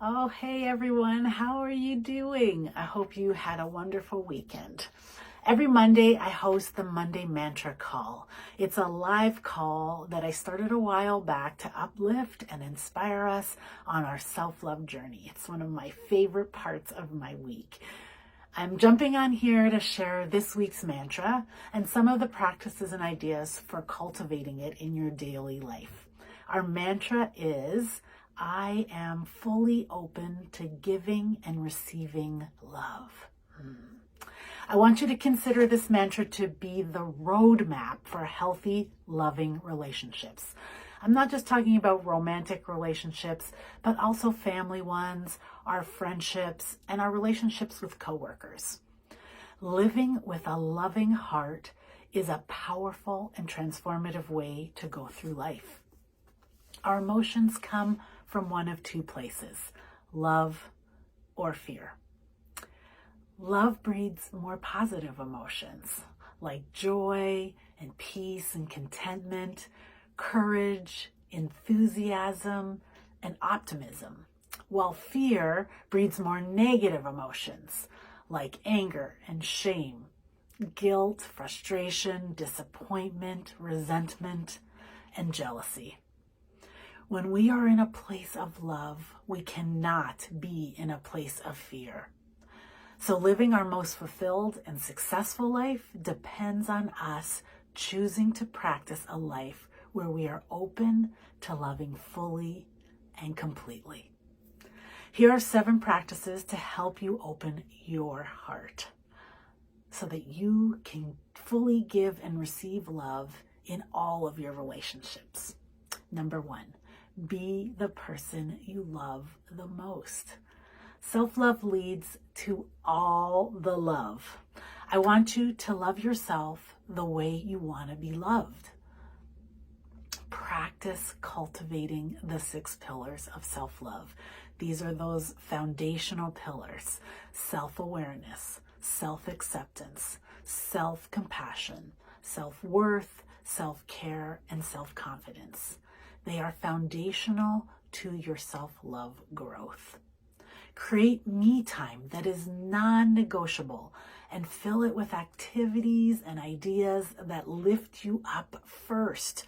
Oh, hey everyone, how are you doing? I hope you had a wonderful weekend. Every Monday, I host the Monday Mantra Call. It's a live call that I started a while back to uplift and inspire us on our self-love journey. It's one of my favorite parts of my week. I'm jumping on here to share this week's mantra and some of the practices and ideas for cultivating it in your daily life. Our mantra is, I am fully open to giving and receiving love. I want you to consider this mantra to be the roadmap for healthy, loving relationships. I'm not just talking about romantic relationships, but also family ones, our friendships, and our relationships with coworkers. Living with a loving heart is a powerful and transformative way to go through life. Our emotions come from one of two places, love or fear. Love breeds more positive emotions like joy and peace and contentment, courage, enthusiasm, and optimism, while fear breeds more negative emotions like anger and shame, guilt, frustration, disappointment, resentment, and jealousy. When we are in a place of love, we cannot be in a place of fear. So living our most fulfilled and successful life depends on us choosing to practice a life where we are open to loving fully and completely. Here are 7 practices to help you open your heart so that you can fully give and receive love in all of your relationships. Number 1, be the person you love the most. Self-love leads to all the love. I want you to love yourself the way you want to be loved. Practice cultivating the 6 pillars of self-love. These are those foundational pillars: self-awareness, self-acceptance, self-compassion, self-worth, self-care, and self-confidence. They are foundational to your self-love growth. Create me time that is non-negotiable and fill it with activities and ideas that lift you up first.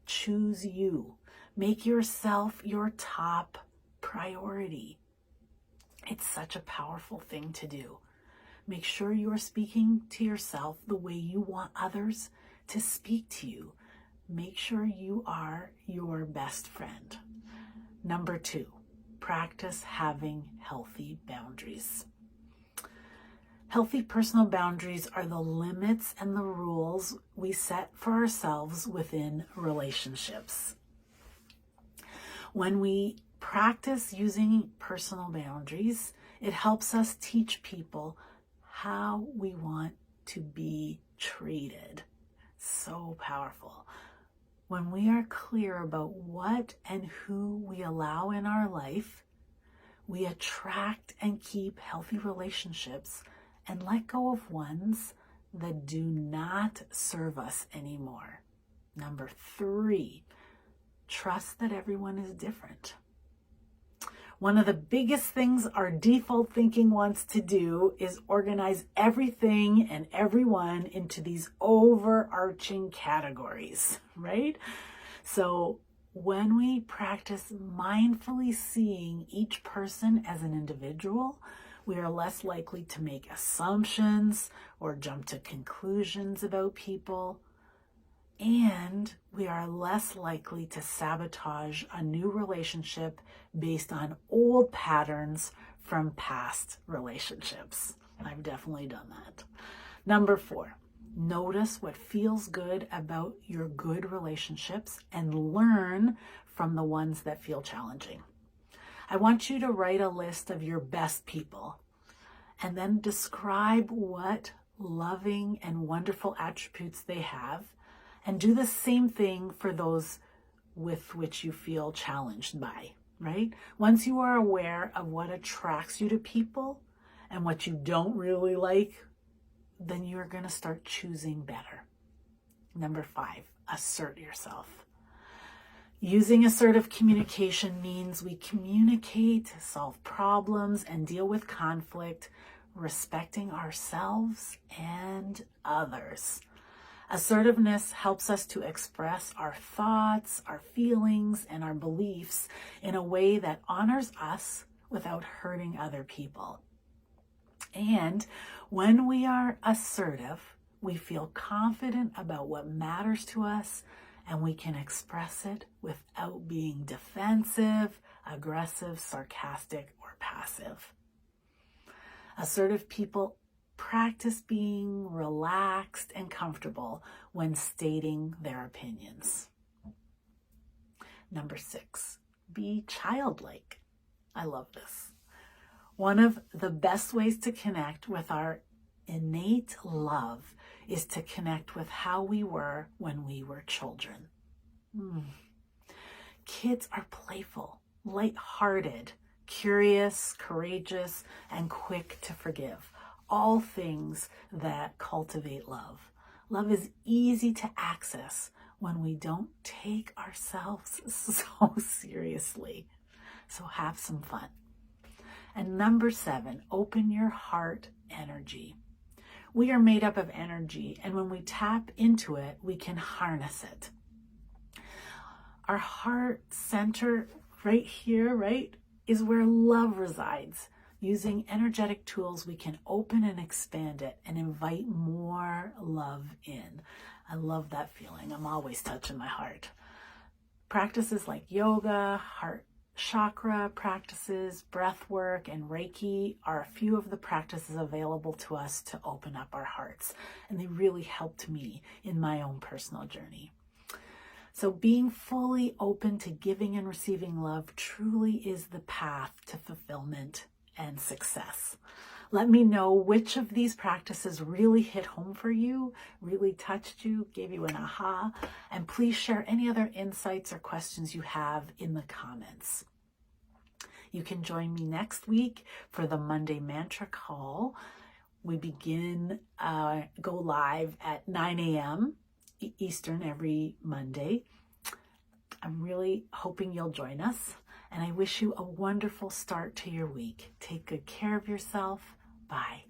Choose you. Make yourself your top priority. It's such a powerful thing to do. Make sure you are speaking to yourself the way you want others to speak to you. Make sure you are your best friend. Number 2, practice having healthy boundaries. Healthy personal boundaries are the limits and the rules we set for ourselves within relationships. When we practice using personal boundaries, it helps us teach people how we want to be treated. So powerful. When we are clear about what and who we allow in our life, we attract and keep healthy relationships and let go of ones that do not serve us anymore. Number 3, trust that everyone is different. One of the biggest things our default thinking wants to do is organize everything and everyone into these overarching categories, right? So when we practice mindfully seeing each person as an individual, we are less likely to make assumptions or jump to conclusions about people, and we are less likely to sabotage a new relationship based on old patterns from past relationships. I've definitely done that. Number 4, notice what feels good about your good relationships and learn from the ones that feel challenging. I want you to write a list of your best people and then describe what loving and wonderful attributes they have, and do the same thing for those with which you feel challenged by, right? Once you are aware of what attracts you to people and what you don't really like, then you're going to start choosing better. Number 5, assert yourself. Using assertive communication means we communicate, solve problems, and deal with conflict, respecting ourselves and others. Assertiveness helps us to express our thoughts, our feelings, and our beliefs in a way that honors us without hurting other people. And when we are assertive, we feel confident about what matters to us, and we can express it without being defensive, aggressive, sarcastic, or passive. Assertive people practice being relaxed and comfortable when stating their opinions. Number 6, be childlike. I love this. One of the best ways to connect with our innate love is to connect with how we were when we were children. Kids are playful, lighthearted, curious, courageous, and quick to forgive. All things that cultivate love. Love is easy to access when we don't take ourselves so seriously. So have some fun. And number 7, open your heart energy. We are made up of energy, and when we tap into it, we can harness it. Our heart center right here, right, is where love resides. Using energetic tools, we can open and expand it and invite more love in. I love that feeling. I'm always touching my heart. Practices like yoga, heart chakra practices, breath work, and Reiki are a few of the practices available to us to open up our hearts. And they really helped me in my own personal journey. So being fully open to giving and receiving love truly is the path to fulfillment and success. Let me know which of these practices really hit home for you, really touched you, gave you an aha, and please share any other insights or questions you have in the comments. You can join me next week for the Monday Mantra Call. We go live at 9 a.m. Eastern every Monday. I'm really hoping you'll join us, and I wish you a wonderful start to your week. Take good care of yourself. Bye.